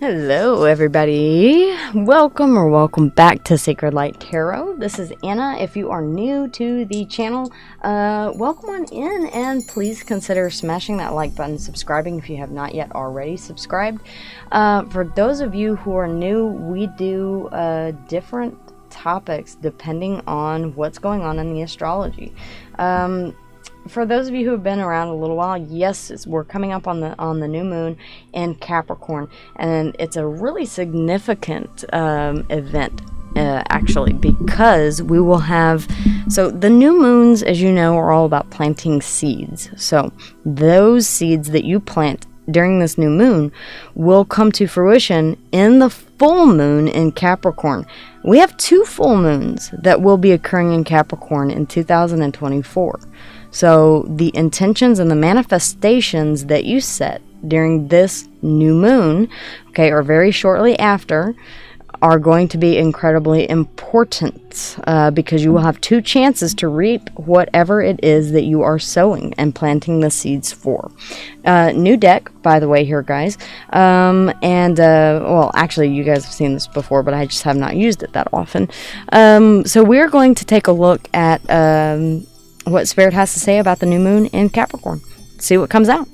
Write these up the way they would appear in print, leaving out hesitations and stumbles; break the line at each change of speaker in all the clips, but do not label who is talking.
Hello everybody, welcome back to Sacred Light Tarot. This is Anna. If you are new to the channel, welcome on in, and please consider smashing that like button, subscribing if you have not yet already subscribed. For those of you who are new, we do different topics depending on what's going on in the astrology. For those of you who have been around a little while, yes, we're coming up on the new moon in Capricorn, and it's a really significant event, actually, because we will have, so the new moons, as you know, are all about planting seeds. So those seeds that you plant during this new moon will come to fruition in the full moon in Capricorn. We have 2 full moons that will be occurring in Capricorn in 2024. So the intentions and the manifestations that you set during this new moon, okay, or very shortly after, are going to be incredibly important because you will have 2 chances to reap whatever it is that you are sowing and planting the seeds for. New deck, by the way, here, guys. Well, actually, you guys have seen this before, but I just have not used it that often. So we're going to take a look at what Spirit has to say about the new moon in Capricorn. See what comes out.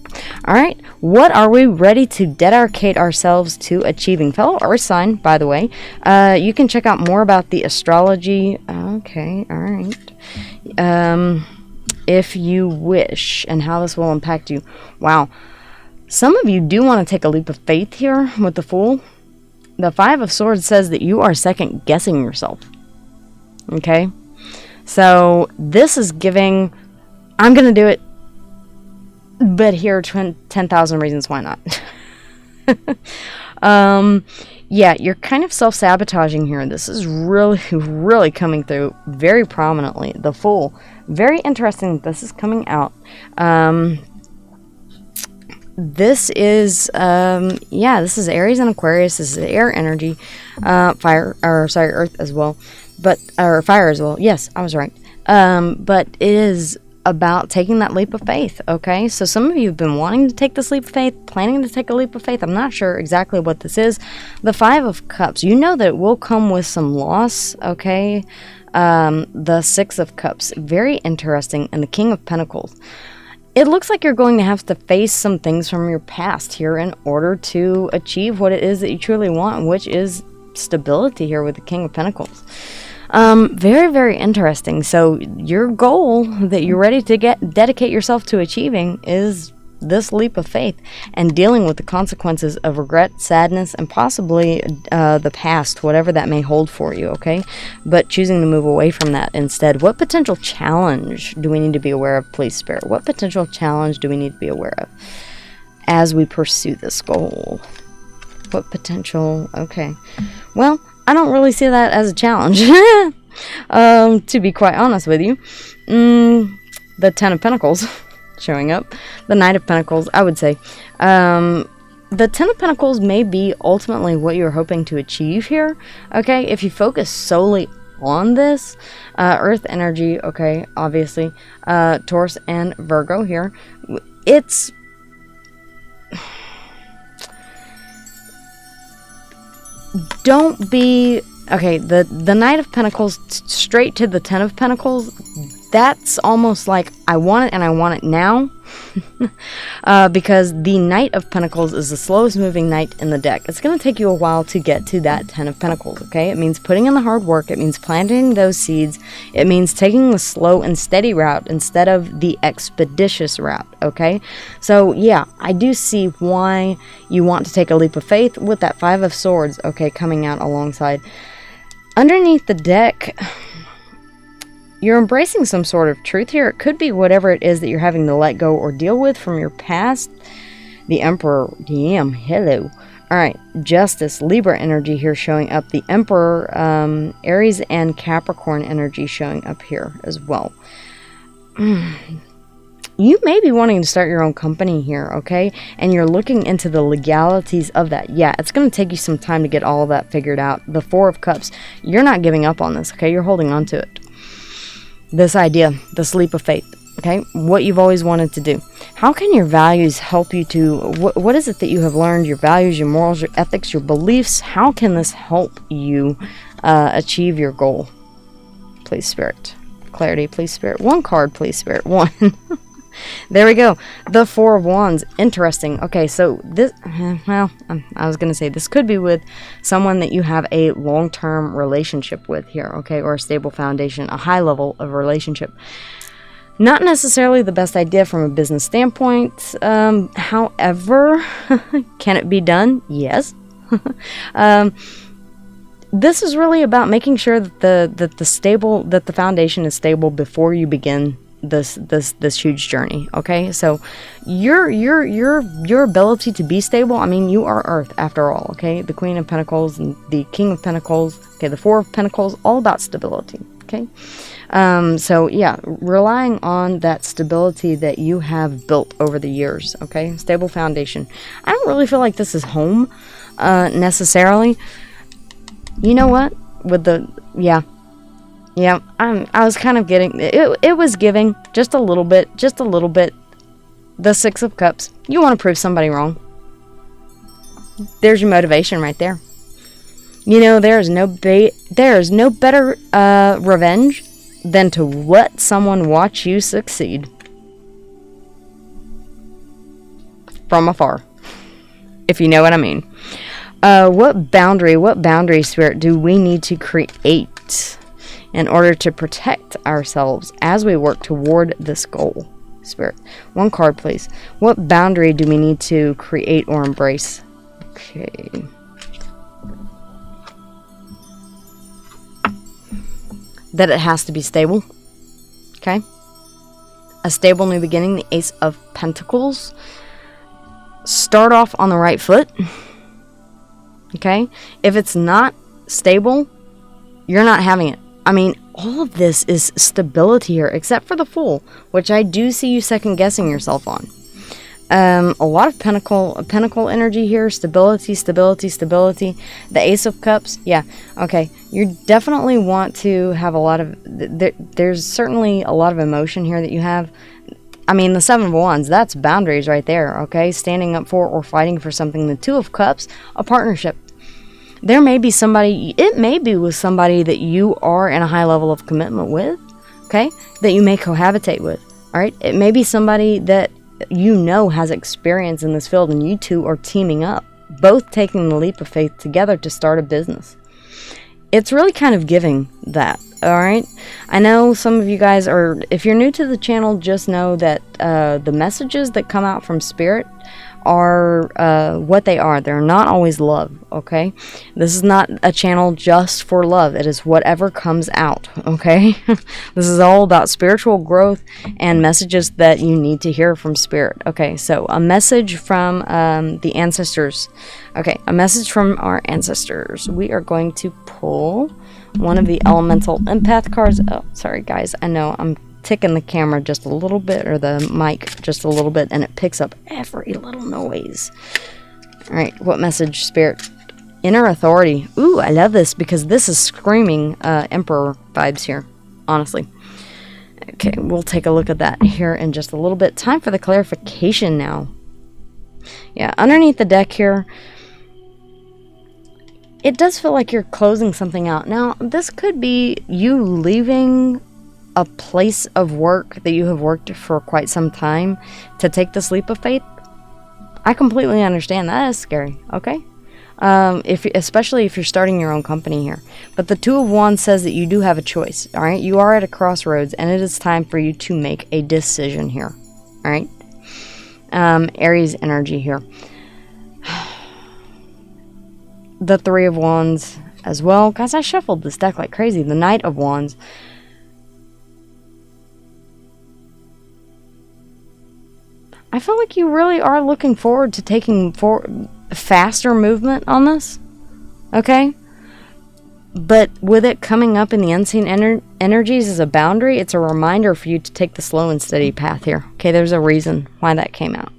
All right, what are we ready to dedicate ourselves to achieving? Fellow Earth sign, by the way, you can check out more about the astrology. Okay, all right. If you wish, and how this will impact you. Wow, some of you do want to take a leap of faith here with the Fool. The 5 of Swords says that you are second guessing yourself. Okay. So this is giving, I'm going to do it, but here are 10,000 reasons why not. Yeah, you're kind of self-sabotaging here. This is really coming through very prominently. The Fool. Very interesting that this is coming out. This is, this is Aries and Aquarius. This is air energy, Earth as well. Or fire as well. Yes, I was right. But it is about taking that leap of faith, okay? So some of you have been wanting to take this leap of faith, planning to take a leap of faith. I'm not sure exactly what this is. The 5 of Cups, you know that it will come with some loss, okay? The 6 of Cups, very interesting. And the King of Pentacles. It looks like you're going to have to face some things from your past here in order to achieve what it is that you truly want, which is stability here with the King of Pentacles. Very interesting. So your goal that you're ready to dedicate yourself to achieving is this leap of faith and dealing with the consequences of regret, sadness, and possibly the past, whatever that may hold for you, okay? But choosing to move away from that instead. What potential challenge do we need to be aware of, please, Spirit? What potential challenge do we need to be aware of as we pursue this goal? What potential? Okay. Well, I don't really see that as a challenge, to be quite honest with you. The 10 of Pentacles showing up. The Knight of Pentacles, I would say. The 10 of Pentacles may be ultimately what you're hoping to achieve here, okay? If you focus solely on this, Earth energy, okay, obviously, Taurus and Virgo here, it's... Don't be, okay, the Knight of Pentacles straight to the 10 of Pentacles, that's almost like, I want it and I want it now. Because the Knight of Pentacles is the slowest moving knight in the deck. It's going to take you a while to get to that 10 of Pentacles, okay? It means putting in the hard work. It means planting those seeds. It means taking the slow and steady route instead of the expeditious route, okay? So, yeah, I do see why you want to take a leap of faith with that 5 of Swords, okay, coming out alongside. Underneath the deck... You're embracing some sort of truth here. It could be whatever it is that you're having to let go or deal with from your past. The Emperor, damn, hello. Alright, Justice, Libra energy here showing up. The Emperor, Aries and Capricorn energy showing up here as well. You may be wanting to start your own company here, okay? And you're looking into the legalities of that. Yeah, it's going to take you some time to get all of that figured out. The 4 of Cups, you're not giving up on this, okay? You're holding on to it. This idea, this leap of faith. Okay, what you've always wanted to do. How can your values help you to, what is it that you have learned, your values, your morals, your ethics, your beliefs? How can this help you achieve your goal? Please, Spirit. Clarity, please, Spirit. One card, please, Spirit. One. There we go. The Four of Wands. Interesting. Okay, so this, well, I was going to say this could be with someone that you have a long-term relationship with here, okay, or a stable foundation, a high level of relationship. Not necessarily the best idea from a business standpoint. However, can it be done? Yes. This is really about making sure that the foundation is stable before you begin this huge journey. Okay, so your ability to be stable. I mean, you are Earth after all. Okay, the Queen of Pentacles and the King of Pentacles. Okay, the Four of Pentacles, all about stability. Okay. So yeah, relying on that stability that you have built over the years, okay? Stable foundation. I don't really feel like this is home, necessarily. You know what? With the, yeah, I was kind of getting, it was giving just a little bit, the Six of Cups. You want to prove somebody wrong. There's your motivation right there. You know, there is no better revenge than to let someone watch you succeed from afar, if you know what I mean. What boundary, Spirit, do we need to create in order to protect ourselves as we work toward this goal? Spirit, one card, please. What boundary do we need to create or embrace? Okay. That it has to be stable. Okay. A stable new beginning, the Ace of Pentacles. Start off on the right foot. Okay. If it's not stable, you're not having it. I mean, all of this is stability here, except for the Fool, which I do see you second guessing yourself on. A lot of pentacle energy here. Stability. The Ace of Cups. Yeah. Okay. You definitely want to have a lot of... There's certainly a lot of emotion here that you have. I mean, the Seven of Wands, that's boundaries right there. Okay. Standing up for or fighting for something. The Two of Cups, a partnership. There may be somebody... It may be with somebody that you are in a high level of commitment with. Okay. That you may cohabitate with. All right. It may be somebody that you know has experience in this field, and you two are teaming up, both taking the leap of faith together to start a business. It's really kind of giving that. All right, I know some of you guys are, if you're new to the channel, just know that the messages that come out from Spirit are what they are. They're not always love. Okay, this is not a channel just for love. It is whatever comes out. Okay, this is all about spiritual growth and messages that you need to hear from Spirit. Okay, so a message from the ancestors. Okay, a message from our ancestors. We are going to pull one of the elemental empath cards. Oh, sorry guys, I know I'm ticking the camera just a little bit, or the mic just a little bit, and it picks up every little noise. All right, what message, Spirit? Inner authority. Ooh, I love this, because this is screaming Emperor vibes here, honestly. Okay, we'll take a look at that here in just a little bit. Time for the clarification now. Yeah, underneath the deck here, it does feel like you're closing something out. Now, this could be you leaving a place of work that you have worked for quite some time to take this leap of faith. I completely understand. That is scary. Okay, especially if you're starting your own company here. But the Two of Wands says that you do have a choice. All right, you are at a crossroads, and it is time for you to make a decision here. All right, Aries energy here. The Three of Wands as well. Guys, I shuffled this deck like crazy. The Knight of Wands. I feel like you really are looking forward to taking faster movement on this. Okay? But with it coming up in the unseen energies as a boundary, it's a reminder for you to take the slow and steady path here. Okay, there's a reason why that came out.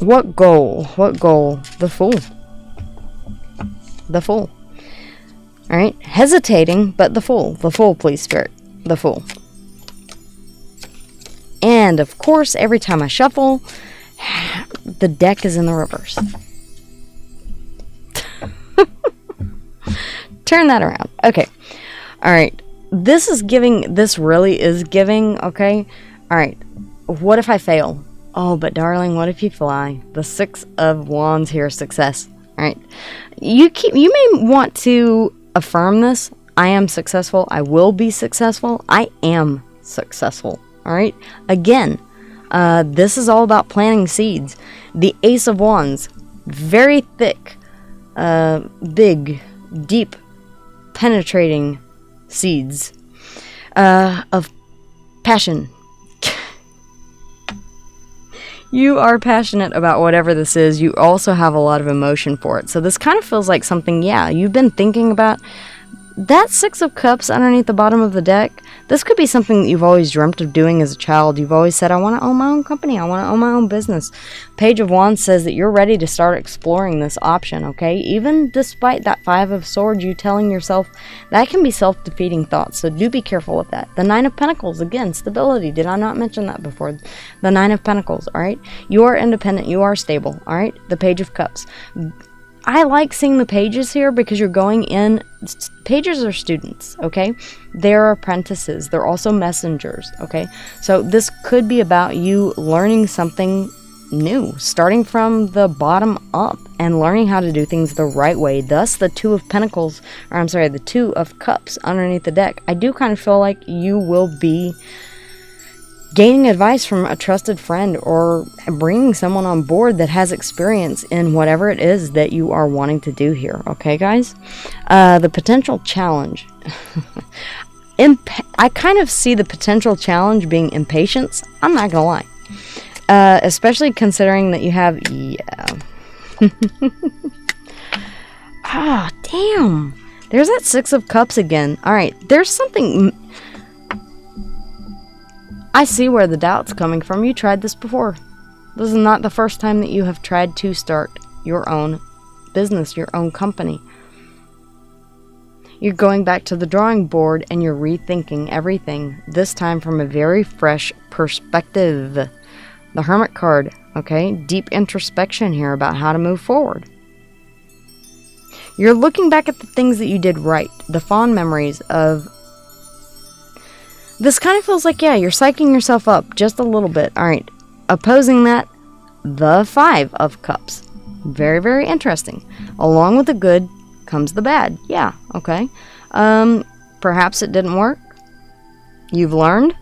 What goal? The Fool. The Fool. Alright, hesitating, but the Fool. The Fool, please, Spirit. The Fool. And of course, every time I shuffle, the deck is in the reverse. Turn that around. Okay. All right. This really is giving, okay? All right. What if I fail? Oh, but darling, what if you fly? The Six of Wands here, success. All right. You may want to affirm this. I am successful. I will be successful. I am successful. All right. Again, this is all about planting seeds. The Ace of Wands, very thick, big, deep, penetrating seeds of passion. You are passionate about whatever this is. You also have a lot of emotion for it. So this kind of feels like something, yeah, you've been thinking about. That Six of Cups underneath the bottom of the deck, this could be something that you've always dreamt of doing as a child. You've always said, I want to own my own company. I want to own my own business. Page of Wands says that you're ready to start exploring this option, okay? Even despite that Five of Swords, you telling yourself, that can be self-defeating thoughts, so do be careful with that. The Nine of Pentacles, again, stability. Did I not mention that before? The Nine of Pentacles, all right? You are independent. You are stable, all right? The Page of Cups. I like seeing the pages here because you're going in. Pages are students, okay? They're apprentices. They're also messengers, okay? So this could be about you learning something new, starting from the bottom up and learning how to do things the right way. Thus, the Two of Pentacles, or I'm sorry, the Two of Cups underneath the deck. I do kind of feel like you will be gaining advice from a trusted friend or bringing someone on board that has experience in whatever it is that you are wanting to do here. Okay, guys? The potential challenge. I kind of see the potential challenge being impatience. I'm not going to lie. Especially considering that you have... Yeah. Ah, damn. There's that Six of Cups again. All right. There's something... I see where the doubt's coming from. You tried this before. This is not the first time that you have tried to start your own business, your own company. You're going back to the drawing board and you're rethinking everything, this time from a very fresh perspective. The Hermit card, okay? Deep introspection here about how to move forward. You're looking back at the things that you did right, the fond memories of... This kind of feels like, yeah, you're psyching yourself up just a little bit. All right. Opposing that, the Five of Cups. Very, very interesting. Along with the good comes the bad. Yeah, okay. Perhaps it didn't work. You've learned.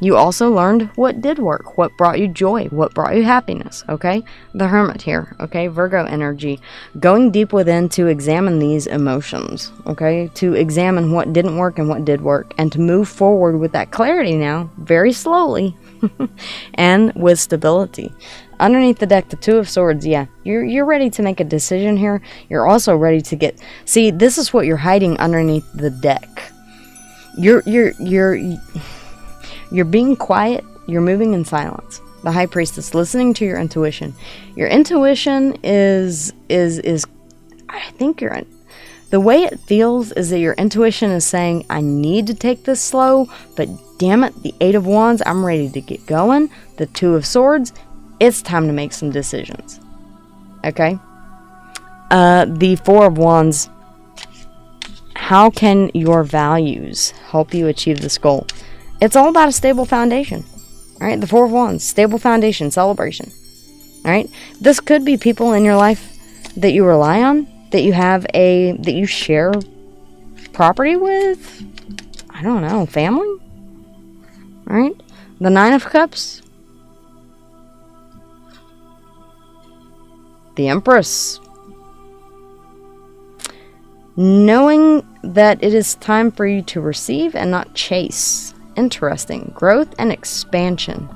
You also learned what did work, what brought you joy, what brought you happiness, okay? The Hermit here, okay? Virgo energy. Going deep within to examine these emotions, okay? To examine what didn't work and what did work, and to move forward with that clarity now, very slowly, and with stability. Underneath the deck, the Two of Swords, yeah, you're ready to make a decision here. You're also ready to get... See, this is what you're hiding underneath the deck. You're being quiet. You're moving in silence. The High Priestess, listening to your intuition. Your intuition is I think the way it feels is that your intuition is saying, I need to take this slow, but damn it, the Eight of Wands, I'm ready to get going. The Two of Swords, it's time to make some decisions. Okay? The Four of Wands, how can your values help you achieve this goal? It's all about a stable foundation. All right, the Four of Wands, stable foundation, celebration. All right, this could be people in your life that you rely on, that you share property with. I don't know, family. All right, the Nine of Cups, the Empress. Knowing that it is time for you to receive and not chase. Interesting. Growth and expansion.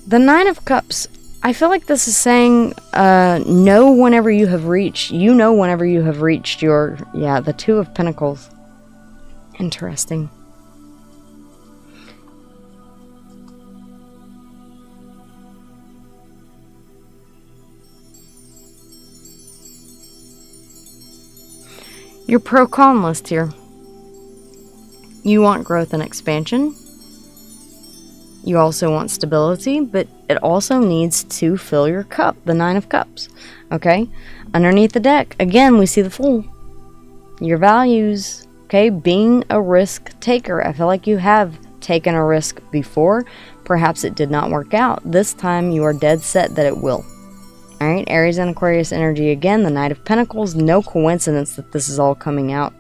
The Nine of Cups. I feel like this is saying, know whenever you have reached your, the Two of Pentacles. Interesting. Your pro-con list here. You want growth and expansion. You also want stability, but it also needs to fill your cup, the Nine of Cups. Okay? Underneath the deck, again, we see the Fool. Your values, okay? Being a risk taker. I feel like you have taken a risk before. Perhaps it did not work out. This time you are dead set that it will. Alright, Aries and Aquarius energy again, the Knight of Pentacles. No coincidence that this is all coming out.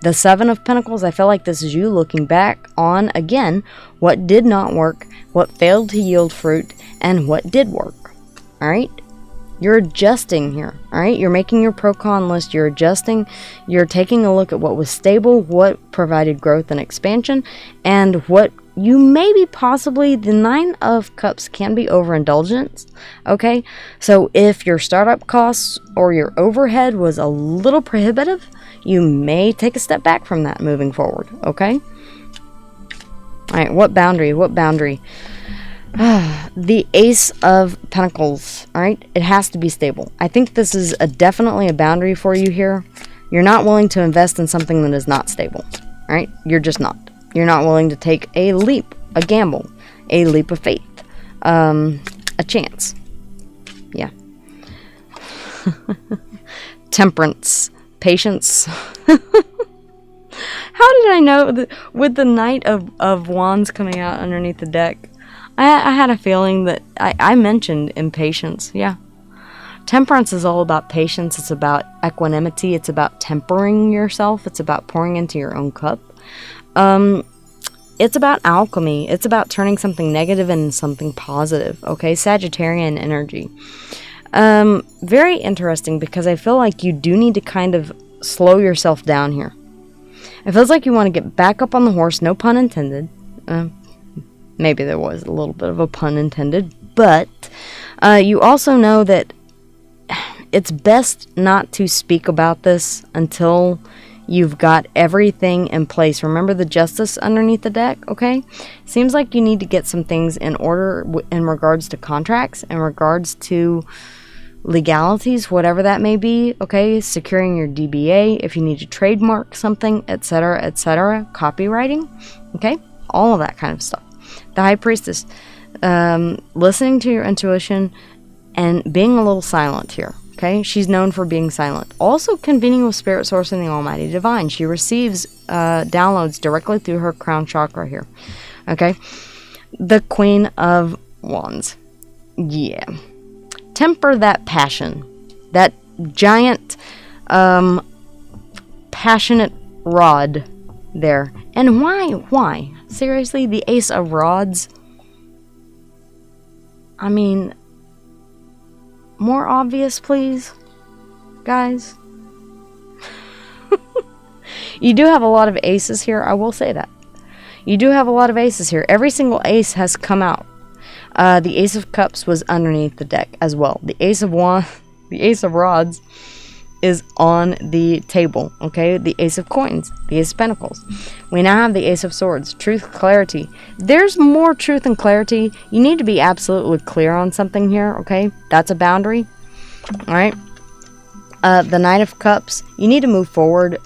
The Seven of Pentacles, I feel like this is you looking back on, again, what did not work, what failed to yield fruit, and what did work. Alright? You're adjusting here. Alright? You're making your pro-con list. You're adjusting. You're taking a look at what was stable, what provided growth and expansion, and what you maybe possibly, the Nine of Cups can be overindulgence, okay? So if your startup costs or your overhead was a little prohibitive, you may take a step back from that moving forward, okay? All right, what boundary? The Ace of Pentacles, all right? It has to be stable. I think this is definitely a boundary for you here. You're not willing to invest in something that is not stable, all right? You're just not. You're not willing to take a leap, a gamble, a leap of faith, a chance. Yeah. Temperance, patience. How did I know that with the Knight of Wands coming out underneath the deck? I had a feeling that I mentioned impatience. Yeah. Temperance is all about patience. It's about equanimity. It's about tempering yourself. It's about pouring into your own cup. It's about alchemy. It's about turning something negative into something positive. Okay, Sagittarian energy. Very interesting because I feel like you do need to kind of slow yourself down here. It feels like you want to get back up on the horse, no pun intended. Maybe there was a little bit of a pun intended, but you also know that it's best not to speak about this until you've got everything in place. Remember the Justice underneath the deck, okay? Seems like you need to get some things in order in regards to contracts, in regards to legalities, whatever that may be, okay? Securing your DBA, if you need to trademark something, etc., etc., copywriting, okay? All of that kind of stuff. The High Priestess, listening to your intuition and being a little silent here. Okay, she's known for being silent. Also convening with Spirit Source and the Almighty Divine. She receives downloads directly through her crown chakra here. Okay, the Queen of Wands. Yeah. Temper that passion. That giant, passionate rod there. And why? Why? Seriously, the Ace of Rods? I mean, more obvious, please, guys. You do have a lot of aces here, I will say that. You do have a lot of aces here. Every single ace has come out. The Ace of Cups was underneath the deck as well. The Ace of Rods is on the table, okay? The Ace of Coins, the Ace of Pentacles. We now have the Ace of Swords. Truth, clarity. There's more truth and clarity. You need to be absolutely clear on something here, okay? That's a boundary, all right? The Knight of Cups. You need to move forward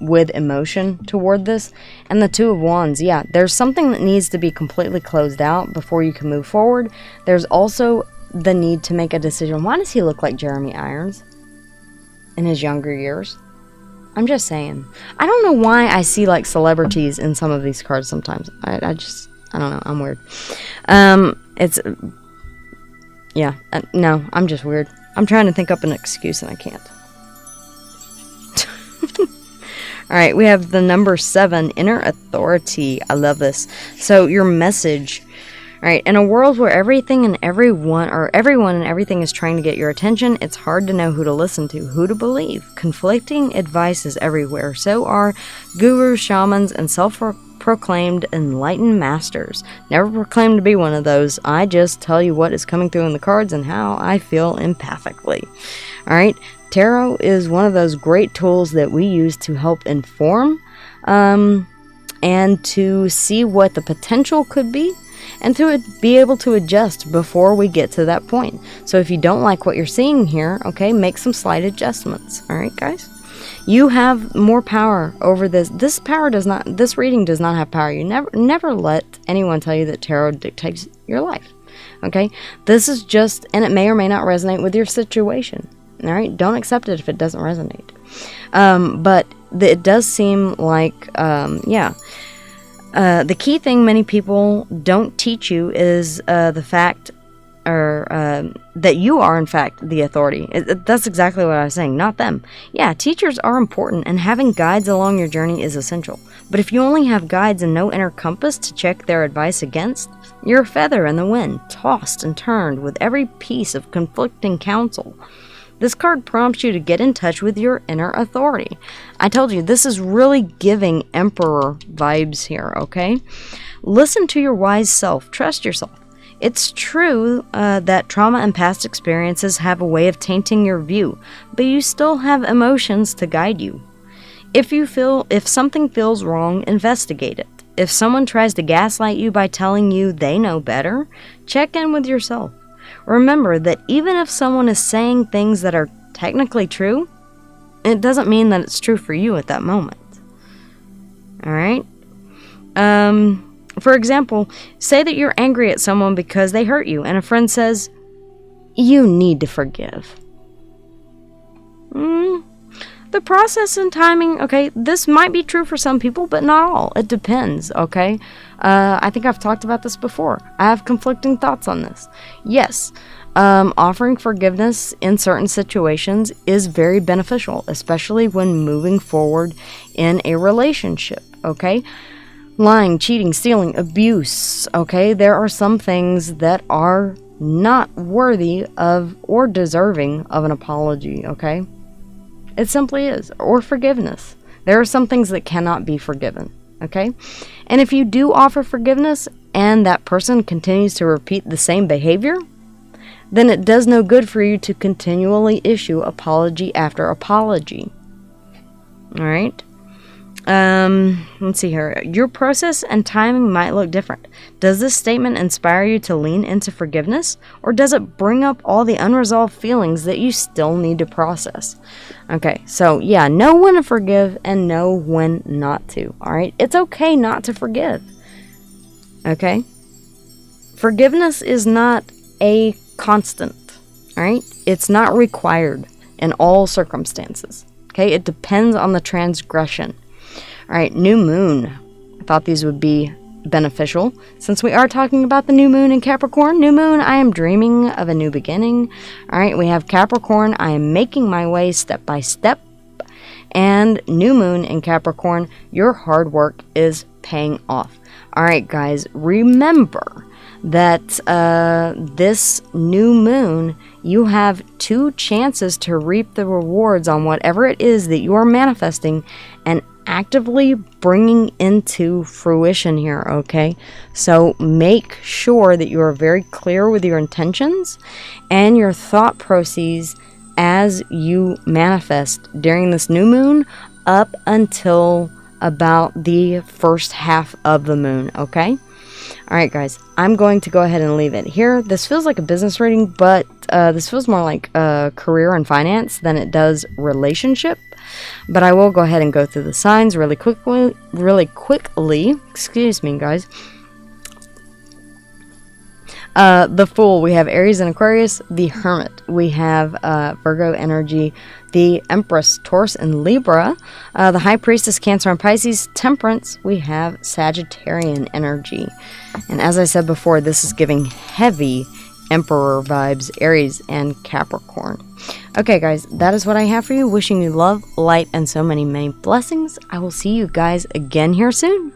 with emotion toward this. And the Two of Wands. Yeah, there's something that needs to be completely closed out before you can move forward. There's also the need to make a decision. Why does he look like Jeremy Irons in his younger years? I'm just saying. I don't know why I see like celebrities in some of these cards sometimes. I don't know. I'm weird. No, I'm just weird. I'm trying to think up an excuse and I can't. Alright, we have the number 7, Inner Authority. I love this. So, your message. Alright, in a world where everything and everyone and everything is trying to get your attention, it's hard to know who to listen to, who to believe. Conflicting advice is everywhere. So are gurus, shamans, and self-proclaimed enlightened masters. Never proclaimed to be one of those. I just tell you what is coming through in the cards and how I feel empathically. Alright, tarot is one of those great tools that we use to help inform and to see what the potential could be, and to be able to adjust before we get to that point. So if you don't like what you're seeing here, okay, make some slight adjustments. All right, guys? You have more power over this. This reading does not have power. You never let anyone tell you that tarot dictates your life. Okay? This is just, and it may or may not resonate with your situation. All right? Don't accept it if it doesn't resonate. But it does seem like, the key thing many people don't teach you is the fact that you are in fact the authority. That's exactly what I was saying, not them. Yeah, teachers are important, and having guides along your journey is essential. But if you only have guides and no inner compass to check their advice against, you're a feather in the wind, tossed and turned with every piece of conflicting counsel. This card prompts you to get in touch with your inner authority. I told you, this is really giving Emperor vibes here, okay? Listen to your wise self. Trust yourself. It's true that trauma and past experiences have a way of tainting your view, but you still have emotions to guide you. If something feels wrong, investigate it. If someone tries to gaslight you by telling you they know better, check in with yourself. Remember that even if someone is saying things that are technically true, it doesn't mean that it's true for you at that moment. Alright? For example, say that you're angry at someone because they hurt you, and a friend says, "You need to forgive." The process and timing, okay, this might be true for some people, but not all. It depends, okay? I think I've talked about this before. I have conflicting thoughts on this. Yes, offering forgiveness in certain situations is very beneficial, especially when moving forward in a relationship, okay? Lying, cheating, stealing, abuse, okay? There are some things that are not worthy of or deserving of an apology, okay? It simply is. Or forgiveness. There are some things that cannot be forgiven, okay? And if you do offer forgiveness and that person continues to repeat the same behavior, then it does no good for you to continually issue apology after apology. All right? Let's see here. Your process and timing might look different. Does this statement inspire you to lean into forgiveness, or does it bring up all the unresolved feelings that you still need to process? Okay, so yeah, know when to forgive and know when not to. All right, it's okay not to forgive. Okay, forgiveness is not a constant. All right, it's not required in all circumstances. Okay, it depends on the transgression. All right, new moon. I thought these would be beneficial. Since we are talking about the new moon in Capricorn, new moon, I am dreaming of a new beginning. All right, we have Capricorn, I am making my way step by step. And new moon in Capricorn, your hard work is paying off. All right, guys, remember that this new moon, you have 2 chances to reap the rewards on whatever it is that you are manifesting and actively bringing into fruition here, okay? So make sure that you are very clear with your intentions and your thought processes as you manifest during this new moon up until about the first half of the moon, okay? Alright guys, I'm going to go ahead and leave it here. This feels like a business reading, but this feels more like career and finance than it does relationship. But I will go ahead and go through the signs really quickly. Excuse me, guys. The Fool, we have Aries and Aquarius. The Hermit, we have Virgo energy. The Empress, Taurus and Libra. The High Priestess, Cancer and Pisces. Temperance, we have Sagittarian energy. And as I said before, this is giving heavy Emperor vibes, Aries and Capricorn. Okay, guys, that is what I have for you. Wishing you love, light, and so many, many blessings. I will see you guys again here soon.